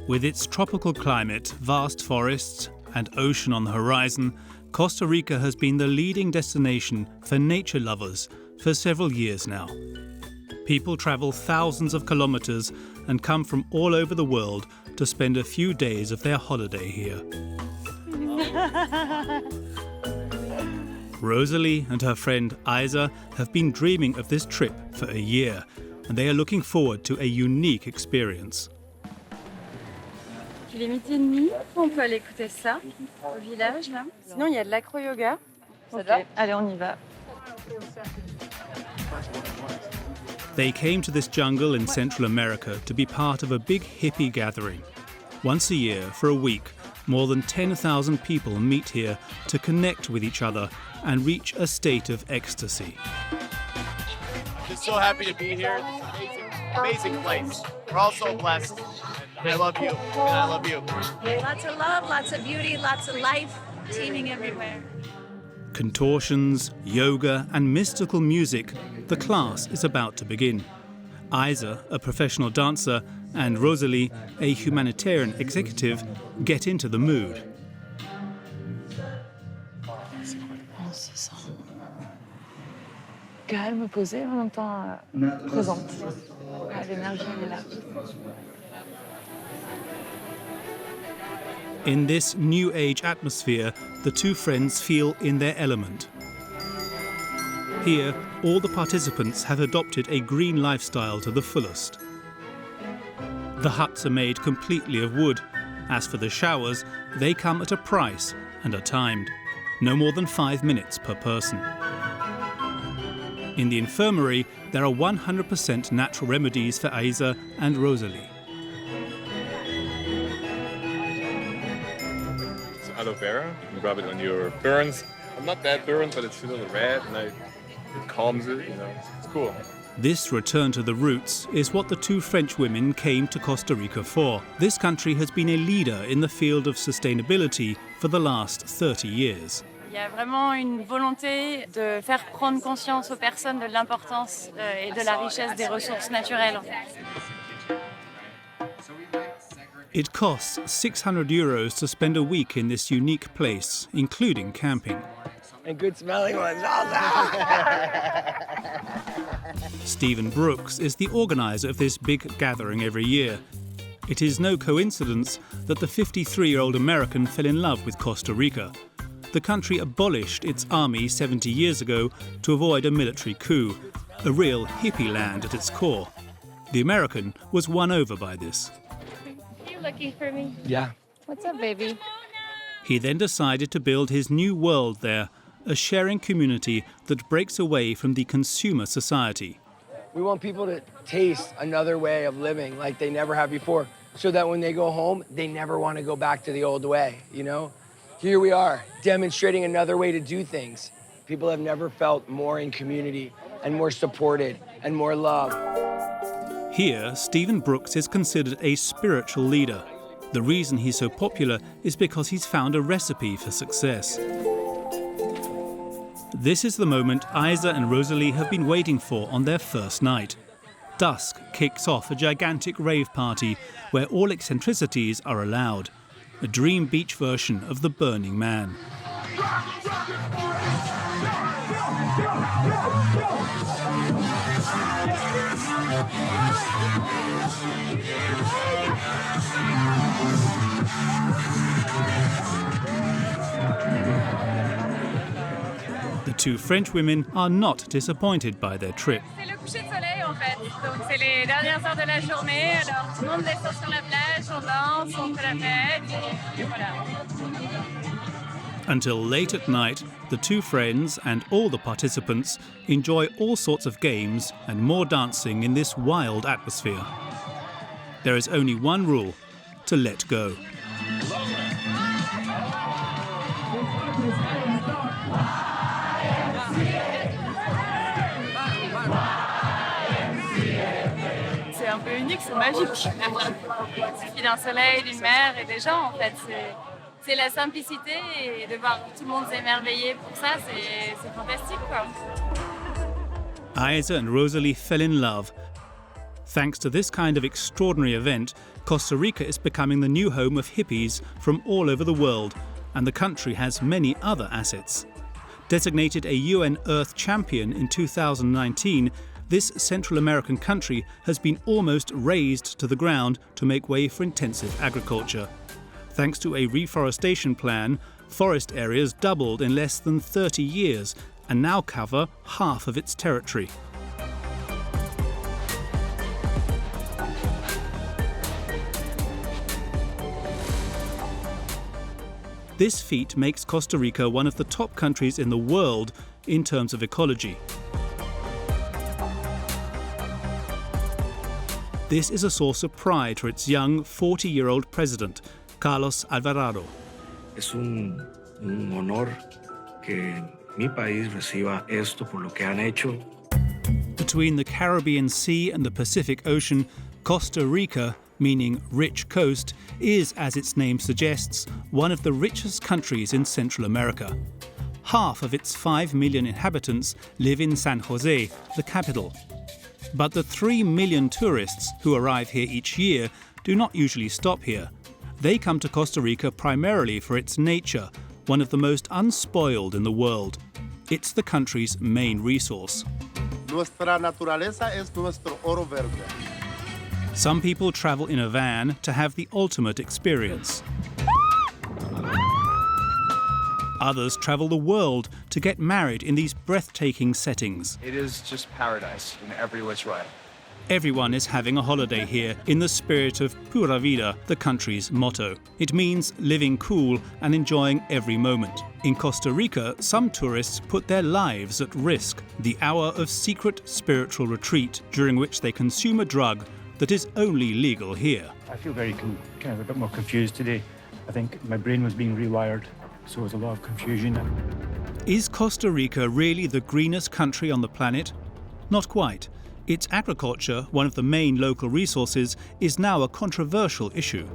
With its tropical climate, vast forests, and ocean on the horizon, Costa Rica has been the leading destination for nature lovers for several years now. People travel thousands of kilometers and come from all over the world to spend a few days of their holiday here. Rosalie and her friend Isa have been dreaming of this trip for a year, and they are looking forward to a unique experience. Il est midi et demi, on peut aller écouter ça au village là. Sinon il y a de l'acro-yoga. Ça va ? Allez, on y va. They came to this jungle in Central America to be part of a big hippie gathering. Once a year, for a week, more than 10,000 people meet here to connect with each other and reach a state of ecstasy. Just so happy to be here. It's an amazing place. We're all so blessed. I love you, and I love you. Lots of love, lots of beauty, lots of life, teeming everywhere. Contortions, yoga, and mystical music, the class is about to begin. Isa, a professional dancer, and Rosalie, a humanitarian executive, get into the mood. On se sent calme, posé, en même temps présente. L'énergie est là. In this new age atmosphere, the two friends feel in their element. Here, all the participants have adopted a green lifestyle to the fullest. The huts are made completely of wood. As for the showers, they come at a price and are timed. No more than 5 minutes per person. In the infirmary, there are 100% natural remedies for Isa and Rosalie. Aloe vera, you rub it on your burns. I'm not that burned, but it's a little red, and it calms it, it's cool. This return to the roots is what the two French women came to Costa Rica for. This country has been a leader in the field of sustainability for the last 30 years. Il y a vraiment une volonté de faire prendre conscience aux personnes de l'importance et de la richesse des ressources naturelles. It costs €600 to spend a week in this unique place, including camping. And good smelling ones also. Stephen Brooks is the organizer of this big gathering every year. It is no coincidence that the 53-year-old American fell in love with Costa Rica. The country abolished its army 70 years ago to avoid a military coup, a real hippie land at its core. The American was won over by this. Looking for me? Yeah. What's up, baby? He then decided to build his new world there, a sharing community that breaks away from the consumer society. We want people to taste another way of living like they never have before, so that when they go home, they never want to go back to the old way, Here we are, demonstrating another way to do things. People have never felt more in community and more supported and more loved. Here, Stephen Brooks is considered a spiritual leader. The reason he's so popular is because he's found a recipe for success. This is the moment Isa and Rosalie have been waiting for on their first night. Dusk kicks off a gigantic rave party where all eccentricities are allowed. A dream beach version of the Burning Man. The two French women are not disappointed by their trip. C'est le coucher de soleil en fait, donc c'est les dernières heures de la journée, alors tout le monde descend sur la plage, on danse, on fait la fête, et voilà. Until late at night, the two friends and all the participants enjoy all sorts of games and more dancing in this wild atmosphere. There is only one rule: to let go. C'est un peu unique, c'est magique. Il suffit d'un soleil, d'une mer et des gens en fait. C'est la simplicité et de voir tout le monde s'émerveiller pour ça, c'est fantastique quoi. Isa and Rosalie fell in love. Thanks to this kind of extraordinary event, Costa Rica is becoming the new home of hippies from all over the world, and the country has many other assets. Designated a UN Earth Champion in 2019, this Central American country has been almost razed to the ground to make way for intensive agriculture. Thanks to a reforestation plan, forest areas doubled in less than 30 years and now cover half of its territory. This feat makes Costa Rica one of the top countries in the world in terms of ecology. This is a source of pride for its young 40-year-old president, Carlos Alvarado. Es un honor que mi país reciba esto por lo que han hecho. Between the Caribbean Sea and the Pacific Ocean, Costa Rica, meaning rich coast, is, as its name suggests, one of the richest countries in Central America. Half of its 5 million inhabitants live in San Jose, the capital. But the 3 million tourists who arrive here each year do not usually stop here. They come to Costa Rica primarily for its nature, one of the most unspoiled in the world. It's the country's main resource. Nuestra naturaleza es nuestro oro verde. Some people travel in a van to have the ultimate experience. Others travel the world to get married in these breathtaking settings. It is just paradise in every which way. Everyone is having a holiday here in the spirit of Pura Vida, the country's motto. It means living cool and enjoying every moment. In Costa Rica, some tourists put their lives at risk. The hour of secret spiritual retreat during which they consume a drug that is only legal here. I feel very kind of a bit more confused today. I think my brain was being rewired, so there's a lot of confusion. Is Costa Rica really the greenest country on the planet? Not quite. Its agriculture, one of the main local resources, is now a controversial issue.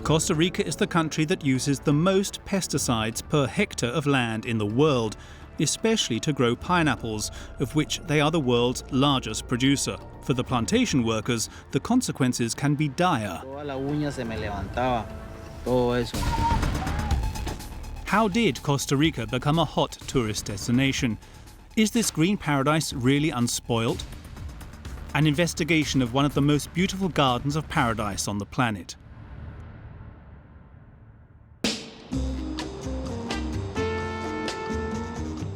Costa Rica is the country that uses the most pesticides per hectare of land in the world, especially to grow pineapples, of which they are the world's largest producer. For the plantation workers, the consequences can be dire. How did Costa Rica become a hot tourist destination? Is this green paradise really unspoiled? An investigation of one of the most beautiful gardens of paradise on the planet.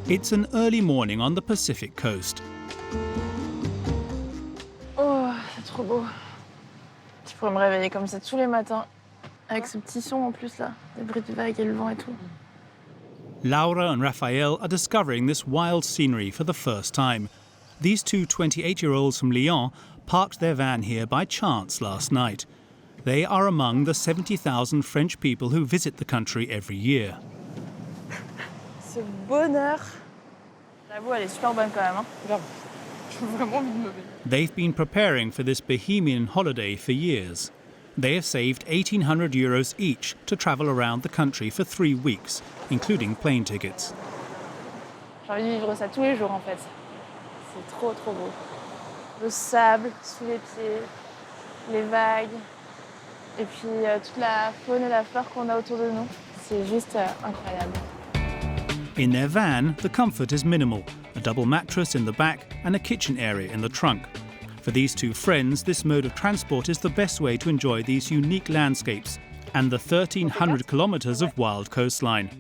It's an early morning on the Pacific coast. Oh, c'est trop beau. Je pourrais me réveiller comme ça tous les matins, avec ce petit son en plus là, des bruits de vagues et le vent et tout. Laura and Raphael are discovering this wild scenery for the first time. These two 28-year-olds from Lyon parked their van here by chance last night. They are among the 70,000 French people who visit the country every year. Ce bonheur. La boue, elle est super bonne quand même, hein. Regarde. J'ai vraiment envie de me baigner. They've been preparing for this bohemian holiday for years. They have saved 1,800 euros each to travel around the country for 3 weeks, including plane tickets. J'ai envie de vivre ça tous les jours en fait. C'est trop trop beau. Le sable sous les pieds, les vagues, et puis toute la faune et la flore qu'on a autour de nous. C'est juste incroyable. In their van, the comfort is minimal, a double mattress in the back and a kitchen area in the trunk. For these two friends, this mode of transport is the best way to enjoy these unique landscapes and the 1,300 kilometers of wild coastline.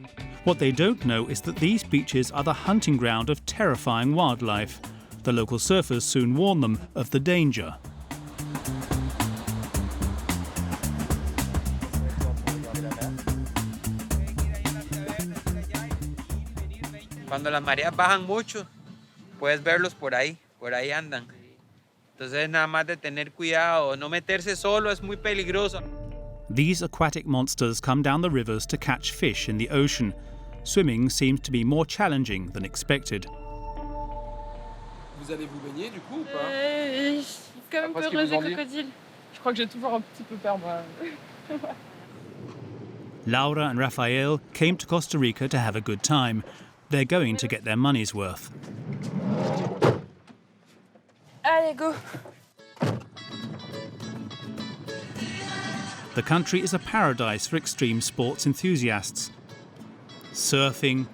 What they don't know is that these beaches are the hunting ground of terrifying wildlife. The local surfers soon warn them of the danger. Cuando las mareas bajan mucho, puedes verlos por ahí andan. Entonces nada más de tener cuidado, no meterse solo es muy peligroso. These aquatic monsters come down the rivers to catch fish in the ocean. Swimming seems to be more challenging than expected. Vous allez vous baigner du coup ou pas? Je suis quand même peureuse des crocodiles. Je crois que j'ai toujours un petit peu peur moi. Laura and Raphael came to Costa Rica to have a good time. They're going to get their money's worth. Allez, go. The country is a paradise for extreme sports enthusiasts. Surfing,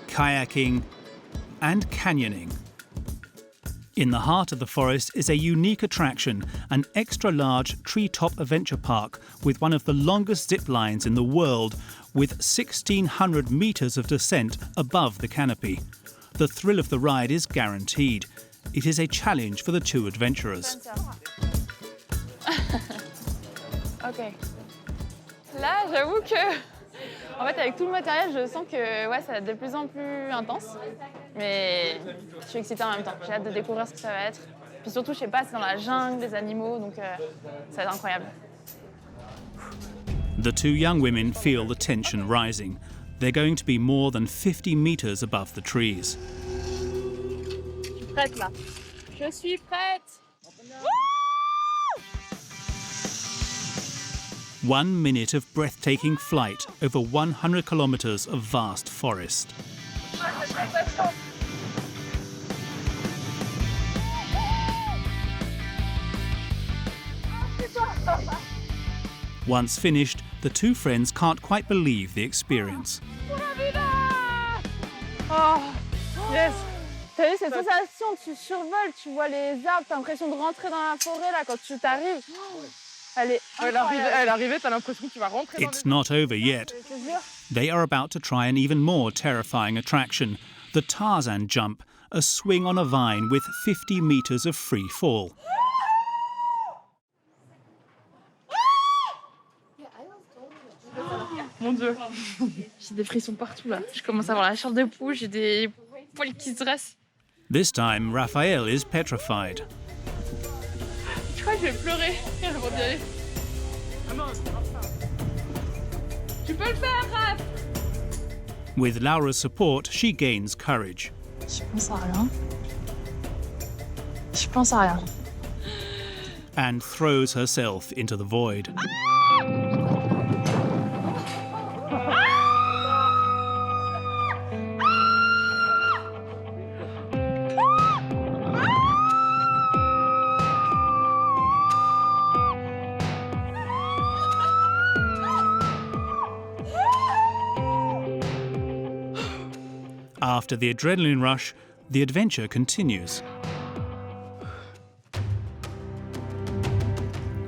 kayaking, and canyoning. In the heart of the forest is a unique attraction, an extra-large treetop adventure park with one of the longest zip lines in the world, with 1,600 meters of descent above the canopy. The thrill of the ride is guaranteed. It is a challenge for the two adventurers. Ok. Là, j'avoue que, en fait, avec tout le matériel, je sens que ouais, ça va être de plus en plus intense. Mais je suis excitée en même temps. J'ai hâte de découvrir ce que ça va être. Puis surtout, je sais pas, c'est dans la jungle, des animaux, donc ça va être incroyable. The two young women feel the tension rising. They're going to be more than 50 meters above the trees. Prête là. Je suis prête. 1 minute of breathtaking flight over 100 kilometers of vast forest. Once finished, the two friends can't quite believe the experience. Oh, yes. T'as vu cette sensation, tu survoles, tu vois les arbres, t'as l'impression de rentrer dans la forêt là quand tu t'arrives. Elle est incroyable. T'as l'impression que tu vas rentrer dans It's not over yet. They are about to try an even more terrifying attraction, the Tarzan jump, a swing on a vine with 50 meters of free fall. Mon Dieu, j'ai des frissons partout là. Je commence à avoir la chair de poule, j'ai des poils qui se dressent. This time, Raphael is petrified. Je crois que je vais pleurer avant d'y aller. Tu peux le faire, Raph! With Laura's support, she gains courage. Je pense à rien. Je pense à rien. And throws herself into the void. After the adrenaline rush, the adventure continues.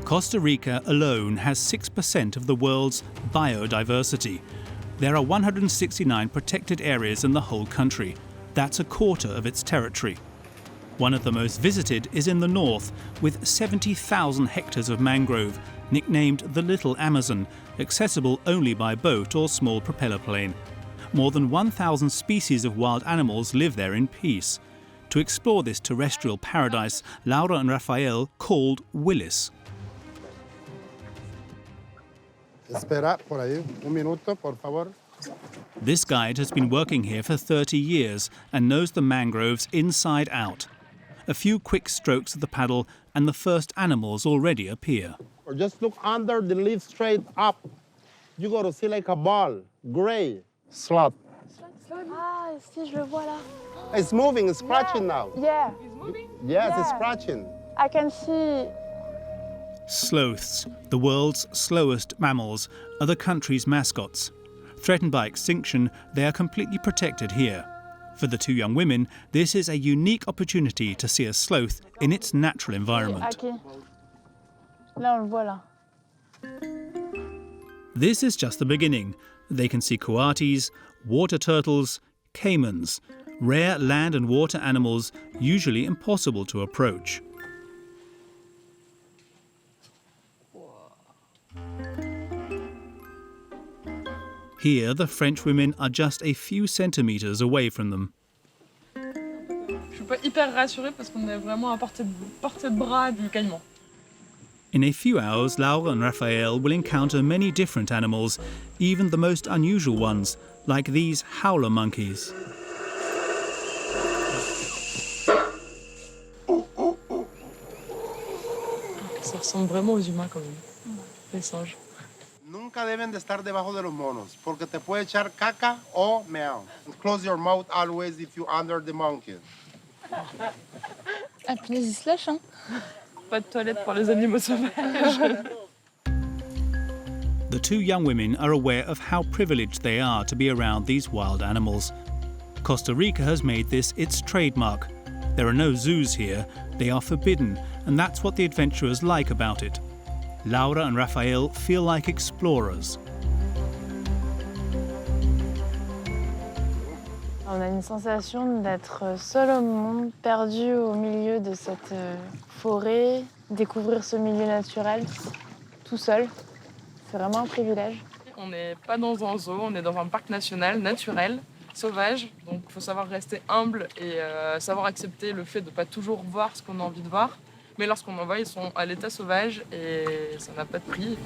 Costa Rica alone has 6% of the world's biodiversity. There are 169 protected areas in the whole country. That's a quarter of its territory. One of the most visited is in the north, with 70,000 hectares of mangrove, nicknamed the Little Amazon, accessible only by boat or small propeller plane. More than 1,000 species of wild animals live there in peace. To explore this terrestrial paradise, Laura and Raphael called Willis. Espera por ahí, un minuto, por favor. This guide has been working here for 30 years and knows the mangroves inside out. A few quick strokes of the paddle and the first animals already appear. Or just look under the leaf straight up. You got to see like a ball, gray. Sloth. Ah, si, je le vois là. It's moving, it's scratching now. Yeah. It's moving? Yes, Yeah. it's scratching. I can see. Sloths, the world's slowest mammals, are the country's mascots. Threatened by extinction, they are completely protected here. For the two young women, this is a unique opportunity to see a sloth in its natural environment. Ok. Là, on le voit là. This is just the beginning. They can see coatis, water turtles, caimans, rare land and water animals usually impossible to approach. Here, the French women are just a few centimeters away from them. Je suis pas hyper rassurée parce qu'on est vraiment à portée de bras du caïman. In a few hours, Laura and Raphael will encounter many different animals, even the most unusual ones, like these howler monkeys. Ça ressemble vraiment aux humains quand même, les singes. Nunca deben de estar debajo de los monos, porque te puede echar caca o meow. Close your mouth always if you're under the monkey. Ah, puis ils se lâchent, hein. Pas de toilette pour les animaux sauvages. The two young women are aware of how privileged they are to be around these wild animals. Costa Rica has made this its trademark. There are no zoos here, they are forbidden, and that's what the adventurers like about it. Laura and Rafael feel like explorers. On a une sensation d'être seul au monde, perdu au milieu de cette forêt, découvrir ce milieu naturel tout seul. C'est vraiment un privilège. On n'est pas dans un zoo, on est dans un parc national, naturel, sauvage. Donc il faut savoir rester humble et savoir accepter le fait de ne pas toujours voir ce qu'on a envie de voir. Mais lorsqu'on en voit, ils sont à l'état sauvage et ça n'a pas de prix.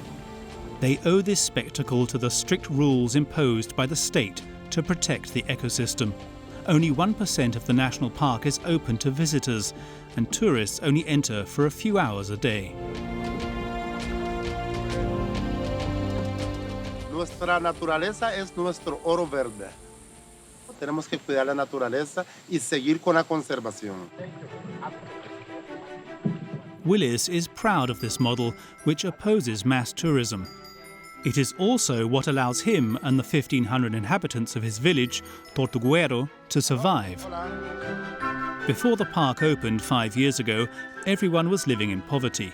They owe this spectacle to the strict rules imposed by the state to protect the ecosystem. Only 1% of the national park is open to visitors, and tourists only enter for a few hours a day. Nuestra naturaleza es nuestro oro verde. Tenemos que cuidar la naturaleza y seguir con la conservación. Willis is proud of this model, which opposes mass tourism. It is also what allows him and the 1,500 inhabitants of his village, Tortuguero, to survive. Before the park opened 5 years ago, everyone was living in poverty.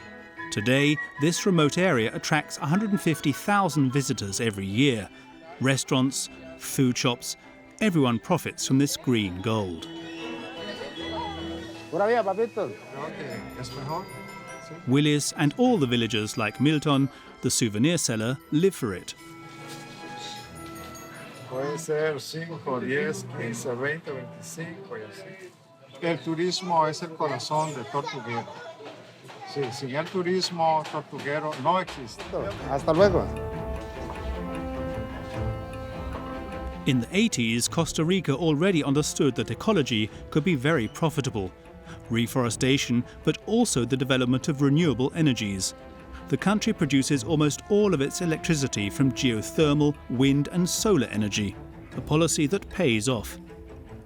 Today, this remote area attracts 150,000 visitors every year. Restaurants, food shops, everyone profits from this green gold. Willis and all the villagers like Milton, the souvenir seller, live for it. Puede ser 5, 10, 15, 20, 25 y así. El turismo es el corazón de Tortuguero. Sí, sin el turismo, Tortuguero no existe. Hasta luego. In the 80s, Costa Rica already understood that ecology could be very profitable. Reforestation, but also the development of renewable energies. The country produces almost all of its electricity from geothermal, wind and solar energy, a policy that pays off.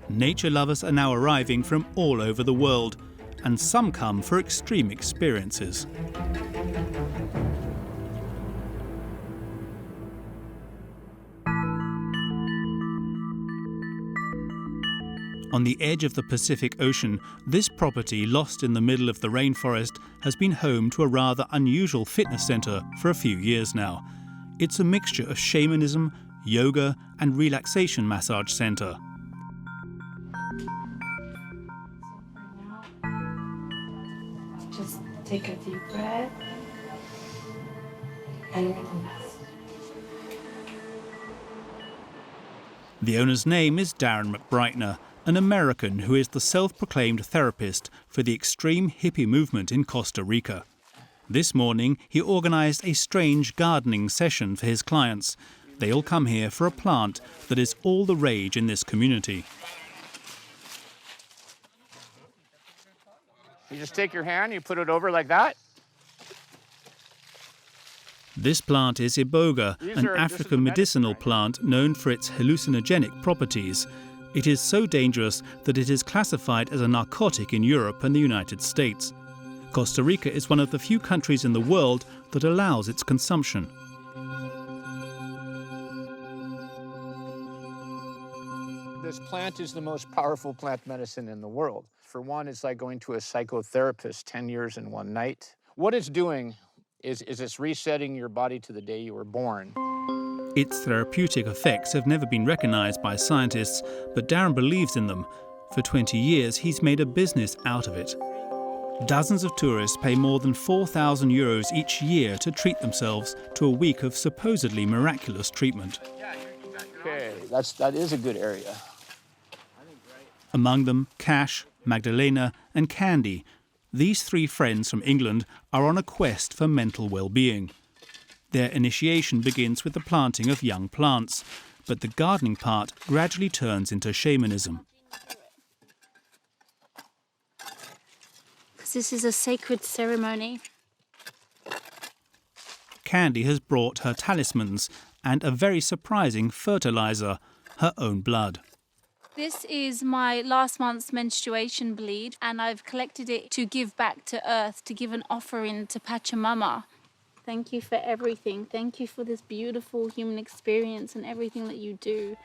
Nature lovers are now arriving from all over the world, and some come for extreme experiences. On the edge of the Pacific Ocean, this property, lost in the middle of the rainforest, has been home to a rather unusual fitness centre for a few years now. It's a mixture of shamanism, yoga and relaxation massage centre. Just take a deep breath and relax. The owner's name is Darren McBrightner, an American who is the self-proclaimed therapist for the extreme hippie movement in Costa Rica. This morning, he organised a strange gardening session for his clients. They all come here for a plant that is all the rage in this community. You just take your hand, you put it over like that. This plant is iboga, an African medicinal plant known for its hallucinogenic properties. It is so dangerous that it is classified as a narcotic in Europe and the United States. Costa Rica is one of the few countries in the world that allows its consumption. This plant is the most powerful plant medicine in the world. For one, it's like going to a psychotherapist 10 years in one night. What it's doing is it's resetting your body to the day you were born. Its therapeutic effects have never been recognised by scientists, but Darren believes in them. For 20 years, he's made a business out of it. Dozens of tourists pay more than 4,000 euros each year to treat themselves to a week of supposedly miraculous treatment. Okay, that is a good area. Among them, Cash, Magdalena and Candy. These three friends from England are on a quest for mental well-being. Their initiation begins with the planting of young plants, but the gardening part gradually turns into shamanism. This is a sacred ceremony. Candy has brought her talismans and a very surprising fertilizer, her own blood. This is my last month's menstruation bleed, and I've collected it to give back to Earth, to give an offering to Pachamama. Thank you for everything. Thank you for this beautiful human experience and everything that you do.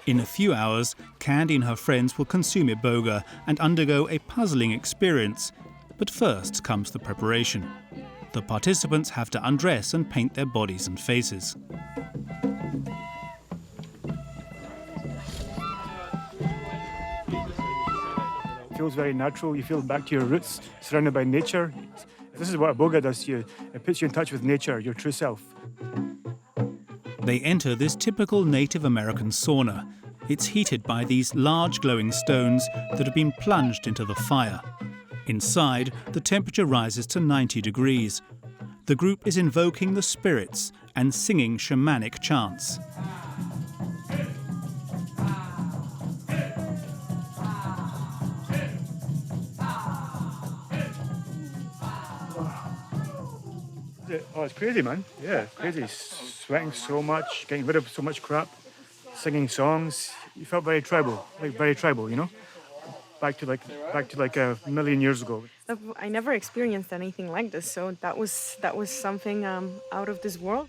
In a few hours, Candy and her friends will consume iboga and undergo a puzzling experience. But first comes the preparation. The participants have to undress and paint their bodies and faces. It feels very natural. You feel back to your roots, surrounded by nature. This is what iboga does to you. It puts you in touch with nature, your true self. They enter this typical Native American sauna. It's heated by these large glowing stones that have been plunged into the fire. Inside, the temperature rises to 90 degrees. The group is invoking the spirits and singing shamanic chants. Oh, it's crazy, man. Yeah, crazy. Sweating so much, getting rid of so much crap, singing songs. You felt very tribal, you know? Back to like a million years ago. I never experienced anything like this, so that was something out of this world.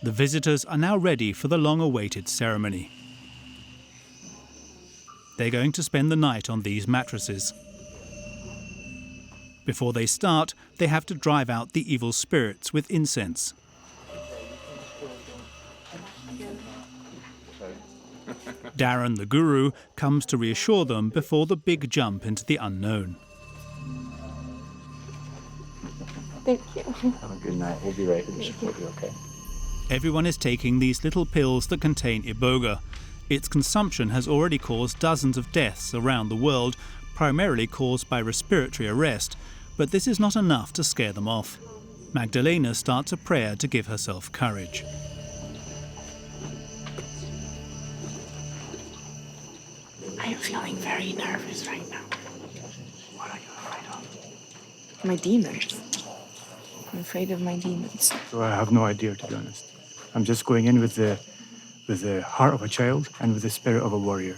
The visitors are now ready for the long-awaited ceremony. They're going to spend the night on these mattresses. Before they start, they have to drive out the evil spirits with incense. Darren, the guru, comes to reassure them before the big jump into the unknown. Thank you. Have a good night. We'll be right here to support you, okay? Everyone is taking these little pills that contain iboga. Its consumption has already caused dozens of deaths around the world, primarily caused by respiratory arrest, but this is not enough to scare them off. Magdalena starts a prayer to give herself courage. I am feeling very nervous right now. What are you afraid of? My demons. I'm afraid of my demons. So I have no idea, to be honest. I'm just going in with the heart of a child and with the spirit of a warrior.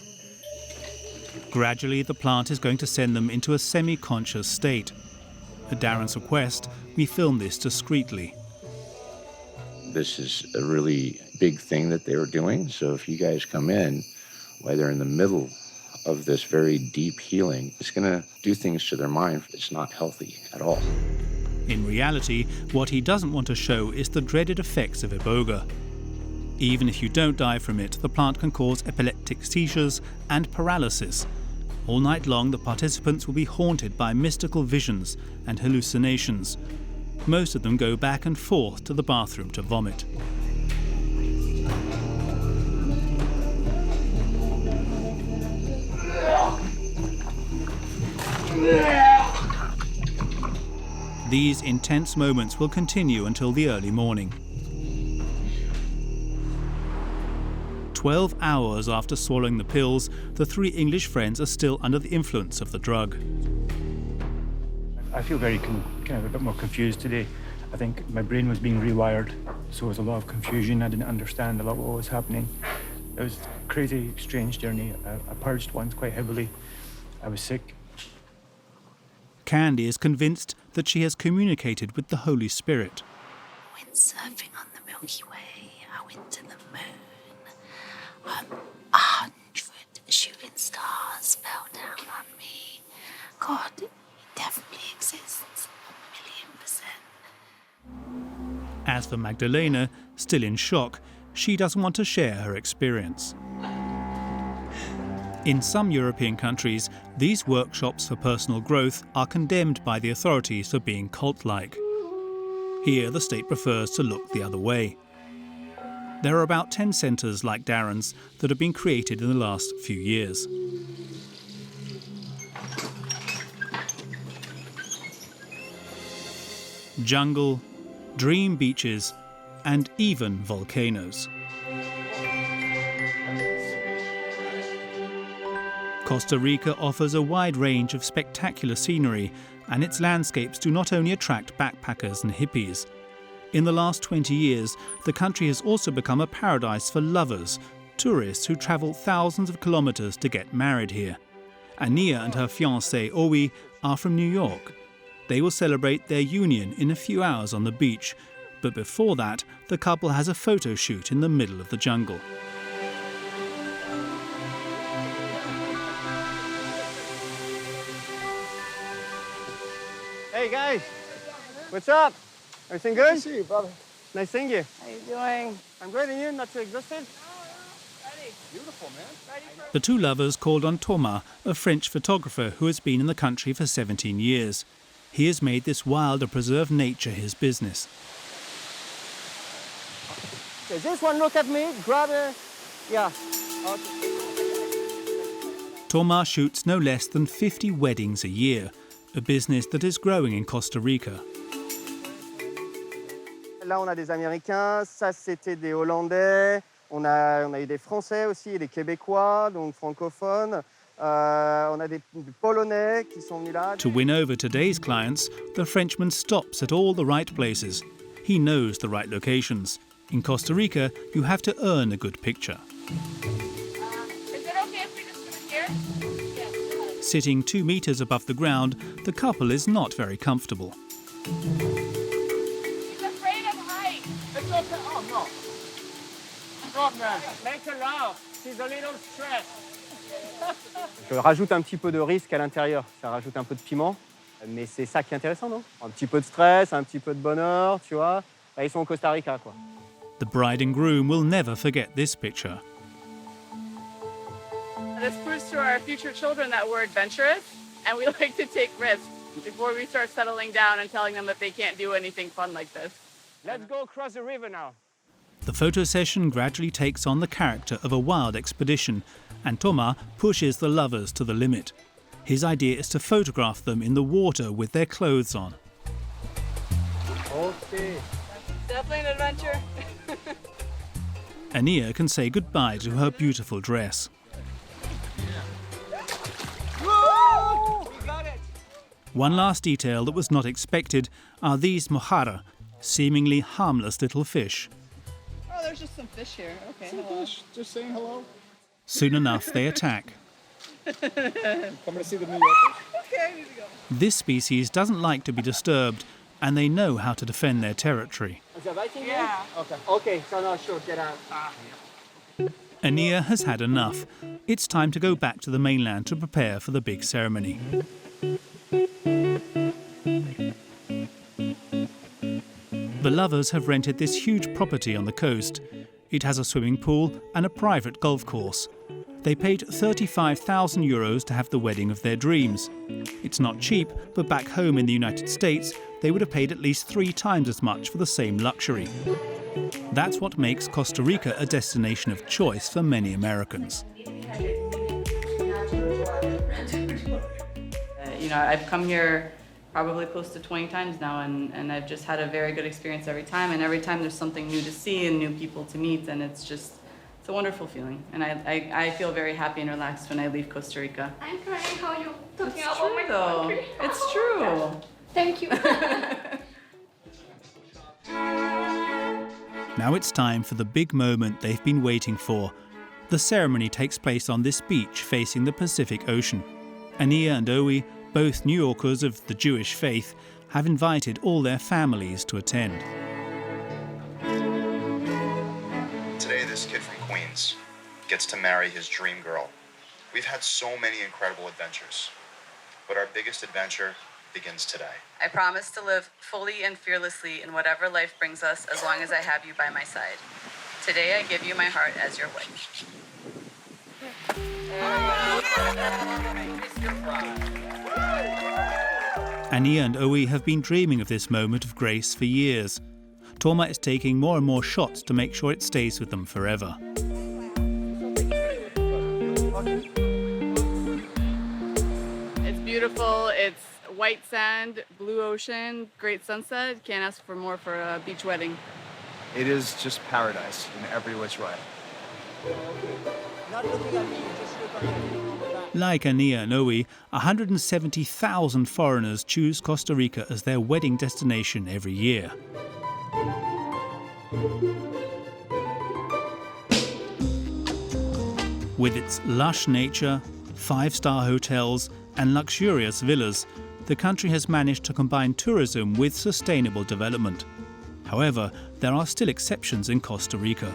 Gradually, the plant is going to send them into a semi-conscious state. At Darren's request, we film this discreetly. This is a really big thing that they were doing, so if you guys come in, while they're in the middle of this very deep healing, it's going to do things to their mind. It's not healthy at all. In reality, what he doesn't want to show is the dreaded effects of iboga. Even if you don't die from it, the plant can cause epileptic seizures and paralysis. All night long, the participants will be haunted by mystical visions and hallucinations. Most of them go back and forth to the bathroom to vomit. These intense moments will continue until the early morning. 12 hours after swallowing the pills, the three English friends are still under the influence of the drug. I feel very kind of a bit more confused today. I think my brain was being rewired, so there was a lot of confusion. I didn't understand a lot of what was happening. It was a crazy, strange journey. I purged once quite heavily. I was sick. Candy is convinced that she has communicated with the Holy Spirit. Windsurfing on the Milky Way, I went to the moon. 100 shooting stars fell down on me. God, it definitely exists, 1,000,000%. As for Magdalena, still in shock, she doesn't want to share her experience. In some European countries, these workshops for personal growth are condemned by the authorities for being cult-like. Here, the state prefers to look the other way. There are about 10 centres like Darren's that have been created in the last few years. Jungle, dream beaches, and even volcanoes. Costa Rica offers a wide range of spectacular scenery, and its landscapes do not only attract backpackers and hippies. In the last 20 years, the country has also become a paradise for lovers, tourists who travel thousands of kilometers to get married here. Ania and her fiancé Owi are from New York. They will celebrate their union in a few hours on the beach, but before that, the couple has a photo shoot in the middle of the jungle. Hey guys, what's up? Everything good? Nice to see you, brother. Nice seeing you. How you doing? I'm great, and you? Not too exhausted? Beautiful, man. The two lovers called on Thomas, a French photographer who has been in the country for 17 years. He has made this wild and preserved nature his business. Okay, this one, look at me, grab it. Yeah. Okay. Thomas shoots no less than 50 weddings a year, a business that is growing in Costa Rica. Là, on a des Américains, ça c'était des Hollandais, on a eu des Français aussi, des Québécois, donc francophones. On a des Polonais qui sont venus là. To win over today's clients, the Frenchman stops at all the right places. He knows the right locations. In Costa Rica, you have to earn a good picture. Is it okay if we just do it here? Sitting 2 meters above the ground, the couple is not very comfortable. He's afraid of heights. It's okay. Oh, no. Stop, man. Make her laugh. She's a little stressed. Je rajoute un petit peu de risque à l'intérieur. Ça rajoute un peu de piment. Mais c'est ça qui est intéressant, non? Un petit peu de stress, un petit peu de bonheur, tu vois. Là, ils sont au Costa Rica, quoi. The bride and groom will never forget this picture. This proves to our future children that we're adventurous and we like to take risks before we start settling down and telling them that they can't do anything fun like this. Let's go across the river now. The photo session gradually takes on the character of a wild expedition, and Thomas pushes the lovers to the limit. His idea is to photograph them in the water with their clothes on. Okay. Definitely an adventure. Ania can say goodbye to her beautiful dress. Woo! We got it. One last detail that was not expected are these mojarra, seemingly harmless little fish. Oh, there's just some fish here. Okay, Some hello. fish, just saying hello. Soon enough, they attack. Coming to see the New Yorkers? Okay, I need to go. This species doesn't like to be disturbed, and they know how to defend their territory. Is that biting you? Yeah. Okay. Okay, so no, sure, get out. Ania has had enough. It's time to go back to the mainland to prepare for the big ceremony. The lovers have rented this huge property on the coast. It has a swimming pool and a private golf course. They paid 35,000 euros to have the wedding of their dreams. It's not cheap, but back home in the United States, they would have paid at least 3 times as much for the same luxury. That's what makes Costa Rica a destination of choice for many Americans. I've come here probably close to 20 times now, and I've just had a very good experience every time. And every time there's something new to see and new people to meet, and it's a wonderful feeling. And I feel very happy and relaxed when I leave Costa Rica. I'm crying how you're talking It's about true, my though. country. It's true. Thank you. Now it's time for the big moment they've been waiting for. The ceremony takes place on this beach facing the Pacific Ocean. Ania and Owi, both New Yorkers of the Jewish faith, have invited all their families to attend. Today, this kid from Queens gets to marry his dream girl. We've had so many incredible adventures, but our biggest adventure begins today. I promise to live fully and fearlessly in whatever life brings us, as long as I have you by my side. Today, I give you my heart as your wife. Ania and Owi have been dreaming of this moment of grace for years. Torma is taking more and more shots to make sure it stays with them forever. It's beautiful. It's white sand, blue ocean, great sunset. Can't ask for more for a beach wedding. It is just paradise in every which way. Like Ania and Owi, 170,000 foreigners choose Costa Rica as their wedding destination every year. With its lush nature, five-star hotels and luxurious villas, the country has managed to combine tourism with sustainable development. However, there are still exceptions in Costa Rica.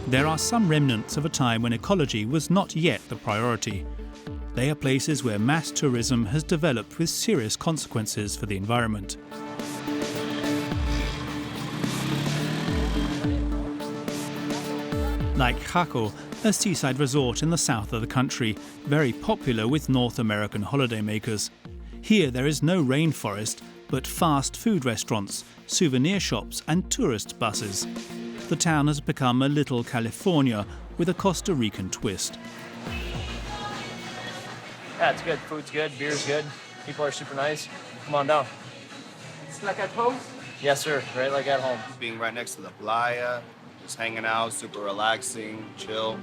There are some remnants of a time when ecology was not yet the priority. They are places where mass tourism has developed with serious consequences for the environment. Like Jaco, a seaside resort in the south of the country, very popular with North American holidaymakers. Here there is no rainforest, but fast food restaurants, souvenir shops and tourist buses. The town has become a little California with a Costa Rican twist. Yeah, it's good. Food's good, beer's good. People are super nice. Come on down. It's like at home? Yes, sir. Right like at home. Being right next to the playa, just hanging out, super relaxing, chill.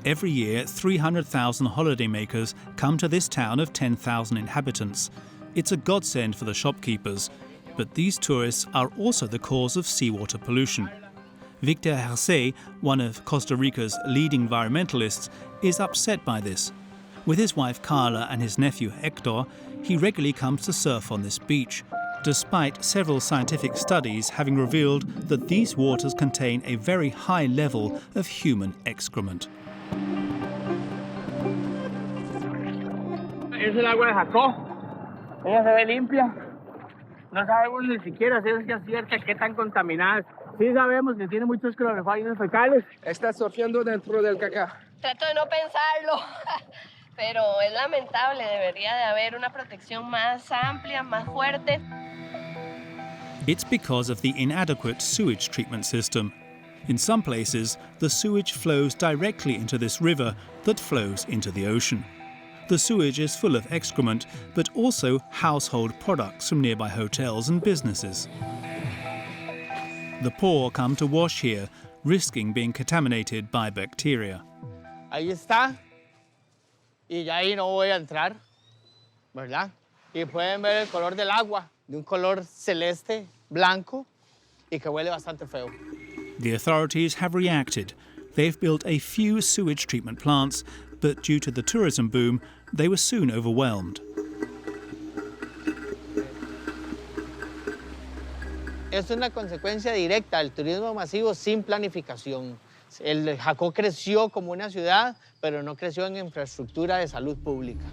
Every year, 300,000 holidaymakers come to this town of 10,000 inhabitants. It's a godsend for the shopkeepers, but these tourists are also the cause of seawater pollution. Victor Hercé, one of Costa Rica's leading environmentalists, is upset by this. With his wife Carla and his nephew Hector, he regularly comes to surf on this beach, despite several scientific studies having revealed that these waters contain a very high level of human excrement. Es el agua de Jacó. Ella se ve limpia. No sabemos ni siquiera si es cierta qué tan contaminada. Sí sabemos que tiene muchos clorofáginos fecales. Está surfeando dentro del caca. Trato de no pensarlo, pero es lamentable. Debería de haber una protección más amplia, más fuerte. It's because of the inadequate sewage treatment system. In some places, the sewage flows directly into this river that flows into the ocean. The sewage is full of excrement, but also household products from nearby hotels and businesses. The poor come to wash here, risking being contaminated by bacteria. Ahí está. Y ya ahí no voy a entrar, ¿verdad? Y pueden ver el color del agua, de un color celeste, blanco, y que huele bastante feo. The authorities have reacted. They've built a few sewage treatment plants, but due to the tourism boom, they were soon overwhelmed. Es una consecuencia directa del turismo masivo sin planificación. El Jacó creció como una ciudad, pero no creció en infraestructura de salud pública.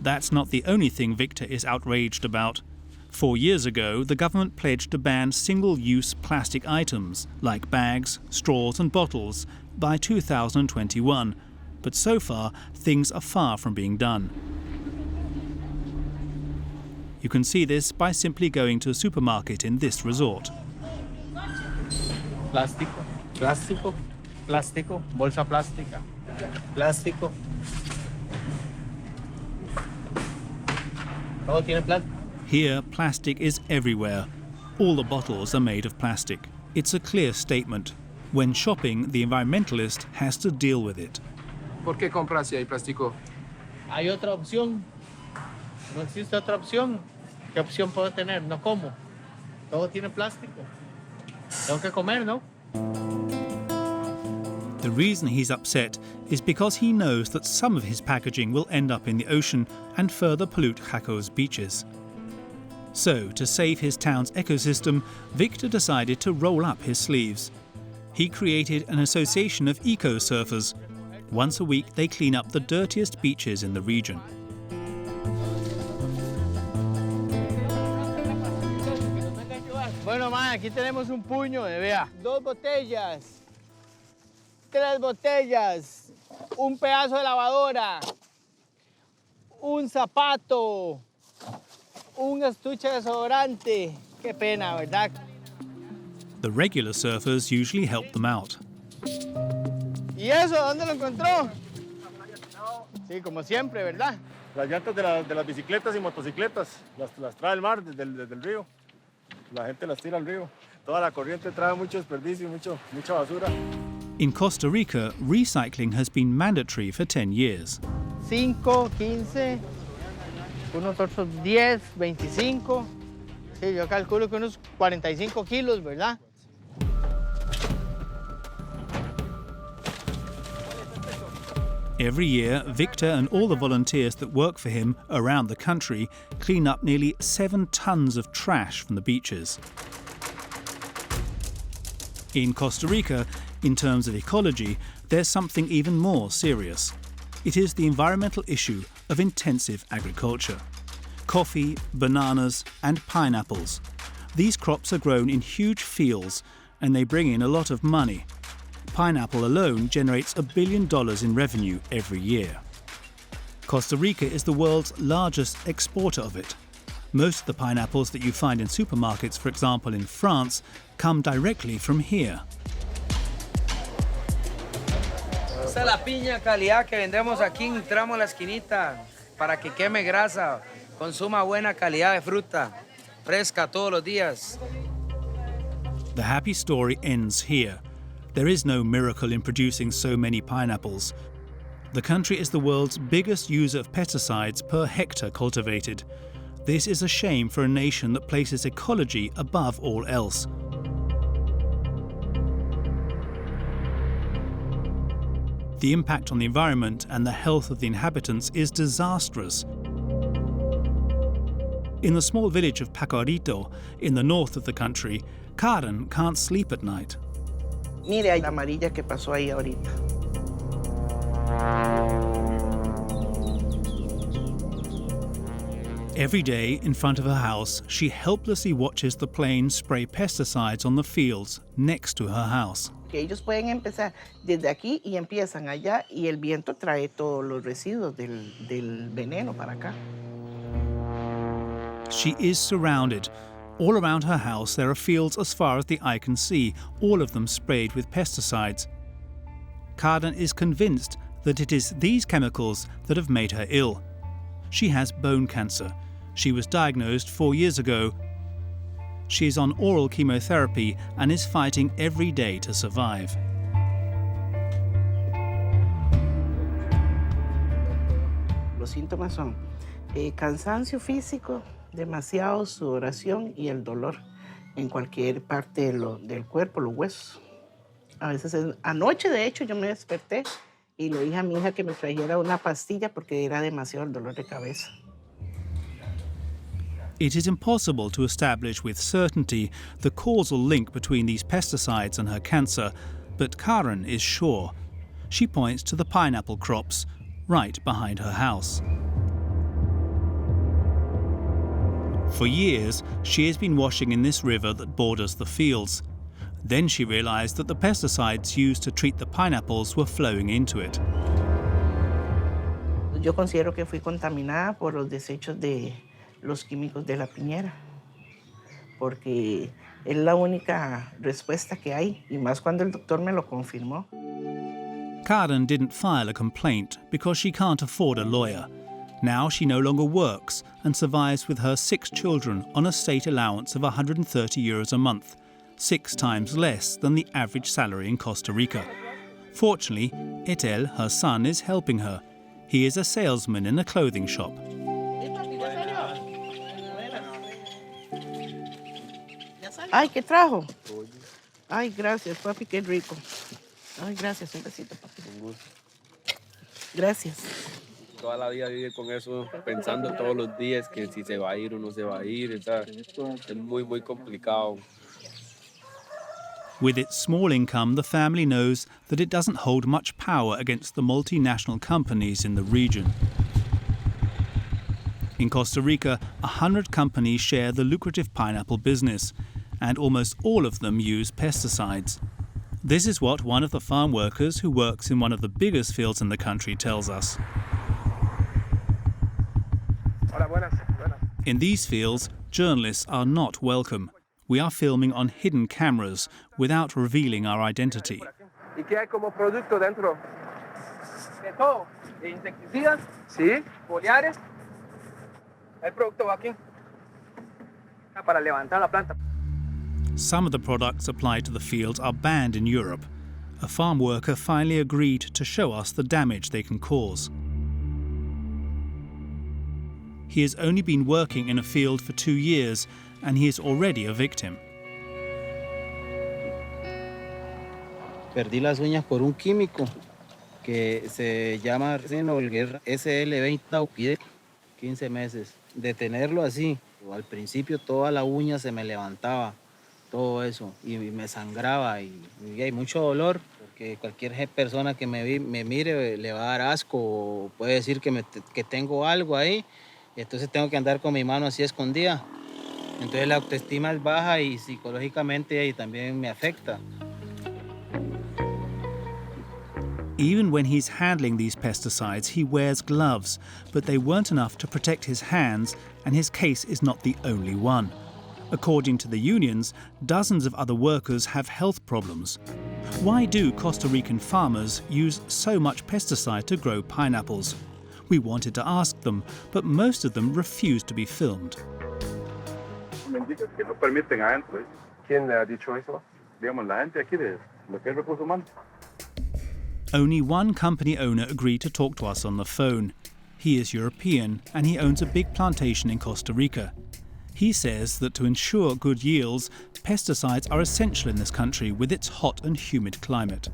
That's not the only thing Victor is outraged about. 4 years ago, the government pledged to ban single-use plastic items like bags, straws and bottles by 2021. But so far, things are far from being done. You can see this by simply going to a supermarket in this resort. Plástico, plástico, plástico, bolsa plástica, plástico. Todo tiene plástico. Here, plastic is everywhere. All the bottles are made of plastic. It's a clear statement. When shopping, the environmentalist has to deal with it. ¿Por qué compras si hay plástico? Hay otra opción. No existe otra opción. ¿Qué opción puedo tener? No como. Todo tiene plástico. Tengo que comer, ¿no? The reason he's upset is because he knows that some of his packaging will end up in the ocean and further pollute Jaco's beaches. So, to save his town's ecosystem, Victor decided to roll up his sleeves. He created an association of eco-surfers. Once a week, they clean up the dirtiest beaches in the region. Bueno, man, aquí tenemos un puño, vea. 2 botellas, 3 botellas, un pedazo de lavadora, un zapato, un estuche de desodorante. Qué pena, ¿verdad? The regular surfers usually help them out. ¿Y eso dónde lo encontró? Sí, como siempre, ¿verdad? Las llantas de las bicicletas y motocicletas las trae el mar desde el río. La gente las tira al río. Toda la corriente trae mucho desperdicio y mucha basura. In Costa Rica, recycling has been mandatory for 10 years. 5, 15, unos otros 10, 25. Sí, yo calculo que unos 45 kilos, ¿verdad? Every year, Victor and all the volunteers that work for him around the country clean up nearly 7 tons of trash from the beaches. In Costa Rica, in terms of ecology, there's something even more serious. It is the environmental issue of intensive agriculture. Coffee, bananas and pineapples. These crops are grown in huge fields and they bring in a lot of money. Pineapple alone generates $1 billion in revenue every year. Costa Rica is the world's largest exporter of it. Most of the pineapples that you find in supermarkets, for example in France, come directly from here. Esta es la piña calidad que vendemos aquí en tramo la esquinita para que queme grasa, consuma buena calidad de fruta, fresca todos los días. The happy story ends here. There is no miracle in producing so many pineapples. The country is the world's biggest user of pesticides per hectare cultivated. This is a shame for a nation that places ecology above all else. The impact on the environment and the health of the inhabitants is disastrous. In the small village of Pacorito, in the north of the country, Karen can't sleep at night. Mire, la amarilla que pasó ahí ahorita. Every day, in front of her house, she helplessly watches the planes spray pesticides on the fields next to her house. Que ellos pueden empezar desde aquí y empiezan allá y el viento trae todos los residuos del veneno para acá. She is surrounded. All around her house there are fields as far as the eye can see, all of them sprayed with pesticides. Karen is convinced that it is these chemicals that have made her ill. She has bone cancer. She was diagnosed 4 years ago. She is on oral chemotherapy and is fighting every day to survive. Los síntomas son cansancio físico, demasiado sudoración y el dolor en cualquier parte del cuerpo, los huesos. A veces, anoche de hecho yo me desperté y le dije a mi hija que me trajera una pastilla porque era demasiado el dolor de cabeza. It is impossible to establish with certainty the causal link between these pesticides and her cancer, but Karen is sure. She points to the pineapple crops right behind her house. For years, she has been washing in this river that borders the fields. Then she realized that the pesticides used to treat the pineapples were flowing into it. Yo considero que fui contaminada por los desechos de los químicos de la piñera, porque es la única respuesta que hay, y más cuando el doctor me lo confirmó. Karen didn't file a complaint because she can't afford a lawyer. Now she no longer works and survives with her 6 children on a state allowance of €130 a month, 6 times less than the average salary in Costa Rica. Fortunately, Etel, her son, is helping her. He is a salesman in a clothing shop. Ay, ¿qué trajo? Ay, gracias, papi, qué rico. Ay, gracias, un besito, papi. Gracias. Toda la vida vive con eso, pensando todos los días que si se va a ir o no se va a ir. Es muy, muy complicado. With its small income, the family knows that it doesn't hold much power against the multinational companies in the region. In Costa Rica, 100 companies share the lucrative pineapple business, and almost all of them use pesticides. This is what one of the farm workers who works in one of the biggest fields in the country tells us. In these fields, journalists are not welcome. We are filming on hidden cameras without revealing our identity. ¿Y qué hay como producto dentro? De todo, de insecticidas, sí, foliares. Hay producto aquí para levantar la planta. Some of the products applied to the fields are banned in Europe. A farm worker finally agreed to show us the damage they can cause. He has only been working in a field for 2 years, and he is already a victim. Perdí las uñas por un químico que se llama Guerra SL20 15 meses. De tenerlo así, al principio toda la uña se me levantaba, todo eso, y me sangraba y hay mucho dolor, porque cualquier persona que me mire le va a dar asco o puede decir que tengo algo ahí, y entonces tengo que andar con mi mano así escondida. Entonces la autoestima es baja y psicológicamente y también me afecta. Even when he's handling these pesticides, he wears gloves, but they weren't enough to protect his hands, and his case is not the only one. According to the unions, dozens of other workers have health problems. Why do Costa Rican farmers use so much pesticide to grow pineapples? We wanted to ask them, but most of them refused to be filmed. Me indican que no permiten adentro. ¿Quién le ha dicho eso? Digamos, la gente aquí de lo que es recursos humanos. Only one company owner agreed to talk to us on the phone. He is European and he owns a big plantation in Costa Rica. He says that to ensure good yields, pesticides are essential in this country with its hot and humid climate.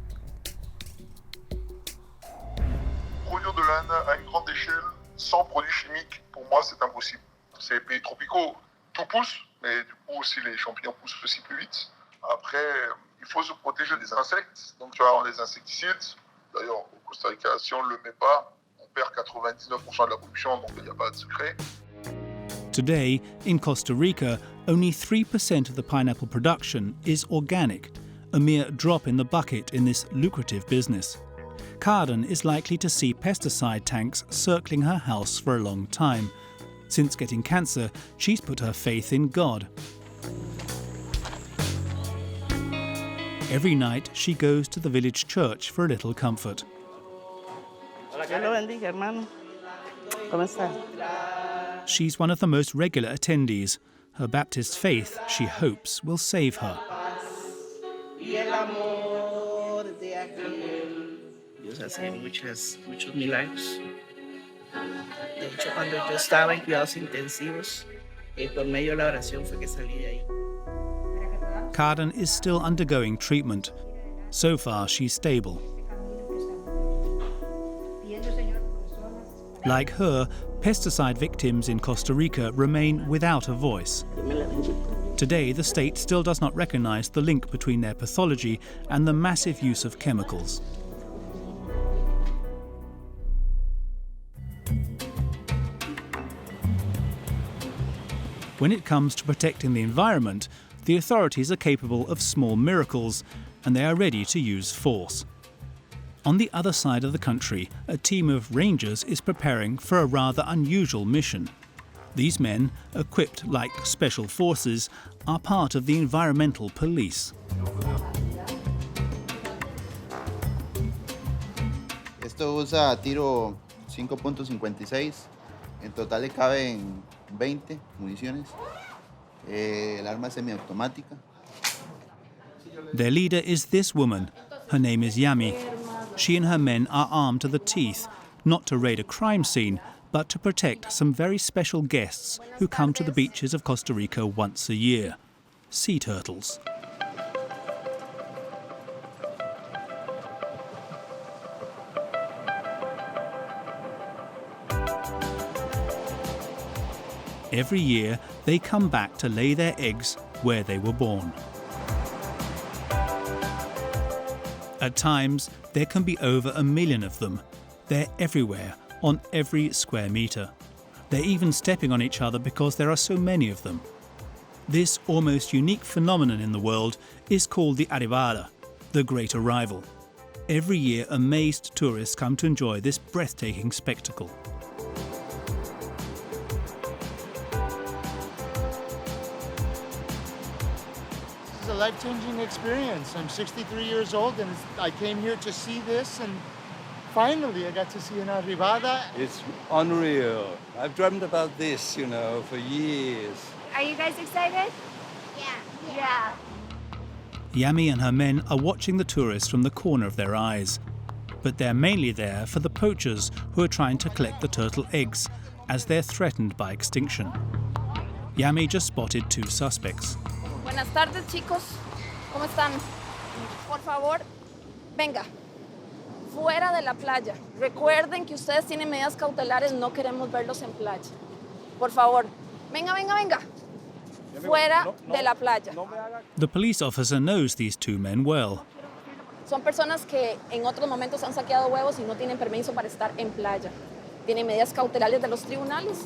Produire de la laine à une grande échelle sans produits chimiques, pour moi, c'est impossible. Ces pays tropicaux, tout pousse, mais du coup aussi les champignons poussent aussi plus vite. Après, il faut se protéger des insectes, donc tu vas avoir des insecticides. D'ailleurs, au Costa Rica, si on ne le met pas, on perd 99% de la production, donc il n'y a pas de secret. Today, in Costa Rica, only 3% of the pineapple production is organic, a mere drop in the bucket in this lucrative business. Carden is likely to see pesticide tanks circling her house for a long time. Since getting cancer, she's put her faith in God. Every night, she goes to the village church for a little comfort. She's one of the most regular attendees. Her Baptist faith, she hopes, will save her. Dios hace muchos milagros. De hecho, cuando yo estaba en cuidados intensivos, por medio de la oración fue que salí de ahí. Carden is still undergoing treatment. So far, she's stable. Like her, pesticide victims in Costa Rica remain without a voice. Today, the state still does not recognize the link between their pathology and the massive use of chemicals. When it comes to protecting the environment, the authorities are capable of small miracles, and they are ready to use force. On the other side of the country, a team of rangers is preparing for a rather unusual mission. These men, equipped like special forces, are part of the environmental police. Esto usa tiro 5.56. En total le caben 20 municiones. El arma es semiautomática. Their leader is this woman. Her name is Yami. She and her men are armed to the teeth, not to raid a crime scene, but to protect some very special guests who come to the beaches of Costa Rica once a year: sea turtles. Every year, they come back to lay their eggs where they were born. At times, there can be over 1 million of them. They're everywhere, on every square metre. They're even stepping on each other because there are so many of them. This almost unique phenomenon in the world is called the arribada, the Great Arrival. Every year, amazed tourists come to enjoy this breathtaking spectacle. It's a life-changing experience. I'm 63 years old and I came here to see this, and finally I got to see an arribada. It's unreal. I've dreamt about this, for years. Are you guys excited? Yeah. Yami and her men are watching the tourists from the corner of their eyes. But they're mainly there for the poachers who are trying to collect the turtle eggs, as they're threatened by extinction. Yami just spotted 2 suspects. Buenas tardes, chicos. ¿Cómo están? Por favor, venga. fuera de la playa. Recuerden que ustedes tienen medidas cautelares, no queremos verlos en playa. Por favor, venga, venga, venga. Fuera de la playa. The police officer knows these two men well. Son personas que en otros momentos han saqueado huevos y no tienen permiso para estar en playa. Tienen medidas cautelares de los tribunales.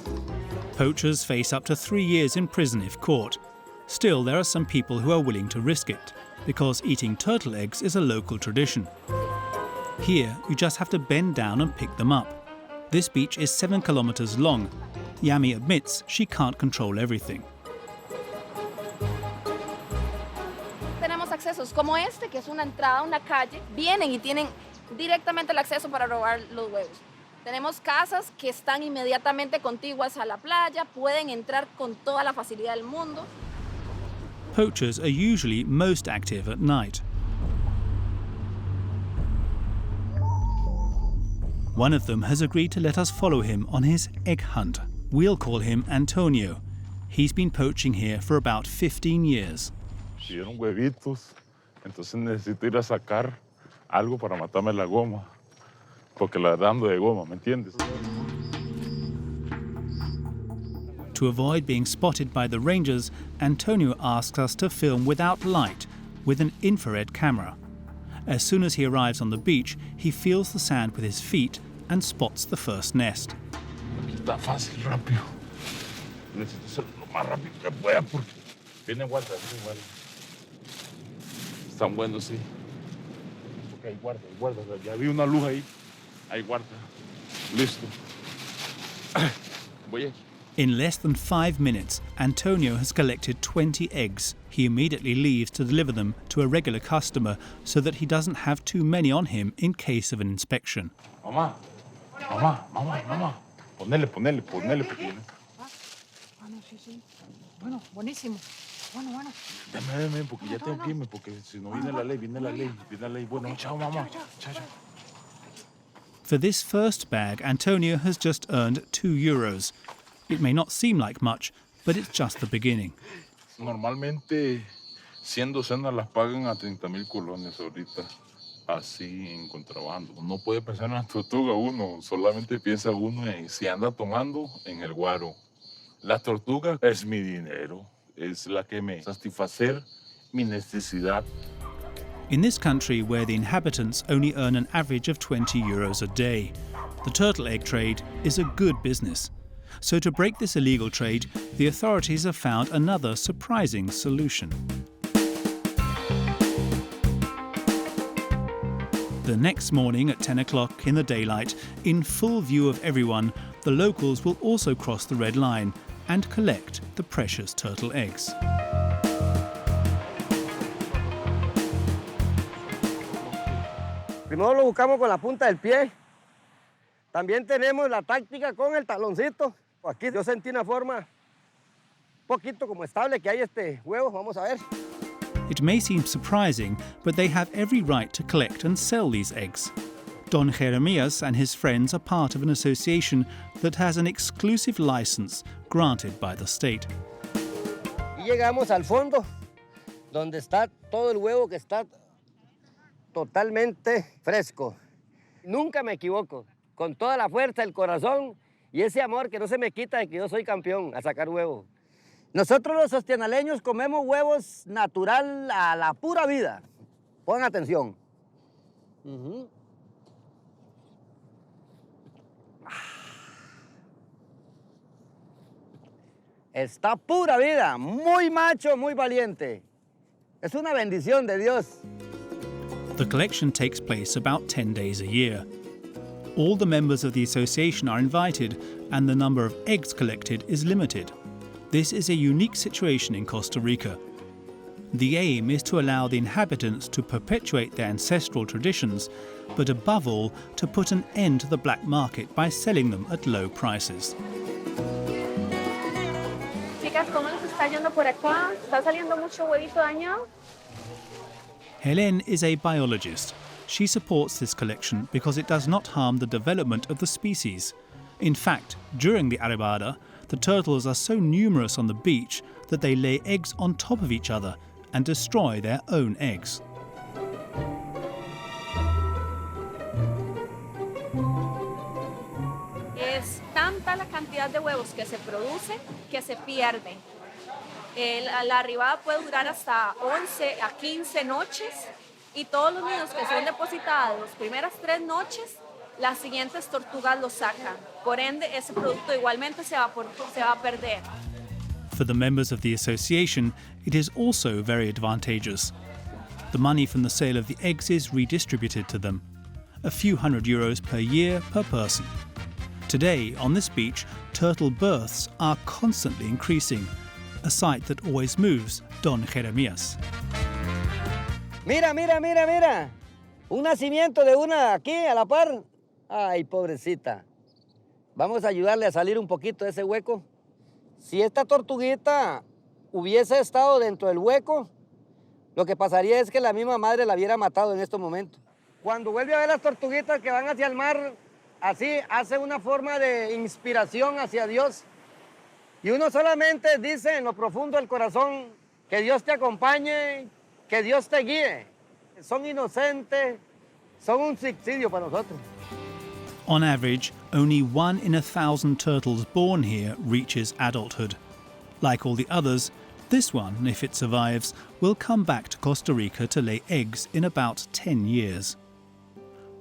Poachers face up to 3 years in prison if caught. Still, there are some people who are willing to risk it, because eating turtle eggs is a local tradition. Here, you just have to bend down and pick them up. This beach is 7 kilometers long. Yami admits she can't control everything. Tenemos accesos como este, que es una entrada a una calle. Vienen y tienen directamente el acceso para robar los huevos. Tenemos casas que están inmediatamente contiguas a la playa. Pueden entrar con toda la facilidad del mundo. Poachers are usually most active at night. One of them has agreed to let us follow him on his egg hunt. We'll call him Antonio. He's been poaching here for about 15 years. Dieron huevitos, entonces necesito ir a sacar algo para matarme la goma, porque la dando de goma, ¿me entiendes? To avoid being spotted by the rangers, Antonio asks us to film without light, with an infrared camera. As soon as he arrives on the beach, he feels the sand with his feet and spots the first nest. Aquí está fácil, rápido. Necesito ser lo más rápido que pueda porque vienen guardas, Están buenos, sí. Porque hay guardas. Ya vi una luz ahí. Hay guarda. Listo. Voy aquí. In less than 5 minutes, Antonio has collected 20 eggs. He immediately leaves to deliver them to a regular customer so that he doesn't have too many on him in case of an inspection. Mamá. Ponele, pequeño. Bueno, sí. Bueno, buenísimo. Bueno. Dame, porque ya tengo que irme, porque si no viene la ley. Bueno, chao, mamá. Chao. For this first bag, Antonio has just earned €2. It may not seem like much, but it's just the beginning. Normalmente 100 docenas las pagan a 30,000 colones ahorita, así en contrabando. No puede pensar en la tortuga uno, solamente piensa uno en si anda tomando en el guaro. La tortuga es mi dinero, es la que me satisfacer mi necesidad. In this country where the inhabitants only earn an average of €20 a day, the turtle egg trade is a good business. So to break this illegal trade, the authorities have found another surprising solution. The next morning at 10 o'clock in the daylight, in full view of everyone, the locals will also cross the red line and collect the precious turtle eggs. Primero lo buscamos con la punta del pie. También tenemos la táctica con el taloncito. Aquí yo sentí una forma un poquito como estable que hay este huevo. Vamos a ver. It may seem surprising, but they have every right to collect and sell these eggs. Don Jeremias and his friends are part of an association that has an exclusive license granted by the state. Y llegamos al fondo, donde está todo el huevo que está totalmente fresco. Nunca me equivoco, con toda la fuerza del corazón y ese amor que no se me quita de que yo soy campeón a sacar huevo. Nosotros los sostianaleños comemos huevos natural a la pura vida. Pongan atención. Está pura vida, muy macho, muy valiente. Es una bendición de Dios. The collection takes place about 10 days a year. All the members of the association are invited, and the number of eggs collected is limited. This is a unique situation in Costa Rica. The aim is to allow the inhabitants to perpetuate their ancestral traditions, but above all, to put an end to the black market by selling them at low prices. Chicas, ¿cómo les está yendo por acá? ¿Está saliendo mucho huevito dañado? Hélène is a biologist. She supports this collection because it does not harm the development of the species. In fact, during the arrebada, the turtles are so numerous on the beach that they lay eggs on top of each other and destroy their own eggs. es tanta la cantidad de huevos que se produce que se pierde. La arribada puede durar hasta 11 a 15 noches y todos los nidos que son depositados las primeras 3 noches, las siguientes tortugas los sacan. Por ende, ese producto igualmente se va a perder. For the members of the association, it is also very advantageous. The money from the sale of the eggs is redistributed to them. A few €100 per year per person. Today, on this beach, turtle births are constantly increasing, a sight that always moves Don Jeremías. Mira, mira, mira, mira. Un nacimiento de una aquí a la par. Ay, pobrecita. Vamos a ayudarle a salir un poquito de ese hueco. Si esta tortuguita hubiese estado dentro del hueco, lo que pasaría es que la misma madre la hubiera matado en estos momentos. Cuando vuelve a ver las tortuguitas que van hacia el mar, así hace una forma de inspiración hacia Dios. Y uno solamente dice en lo profundo del corazón que Dios te acompañe, que Dios te guíe. Son inocentes, son un subsidio para nosotros. On average, only 1 in 1,000 turtles born here reaches adulthood. Like all the others, this one, if it survives, will come back to Costa Rica to lay eggs in about 10 years.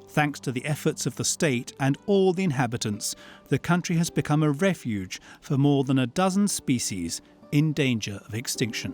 Thanks to the efforts of the state and all the inhabitants, the country has become a refuge for more than a dozen species in danger of extinction.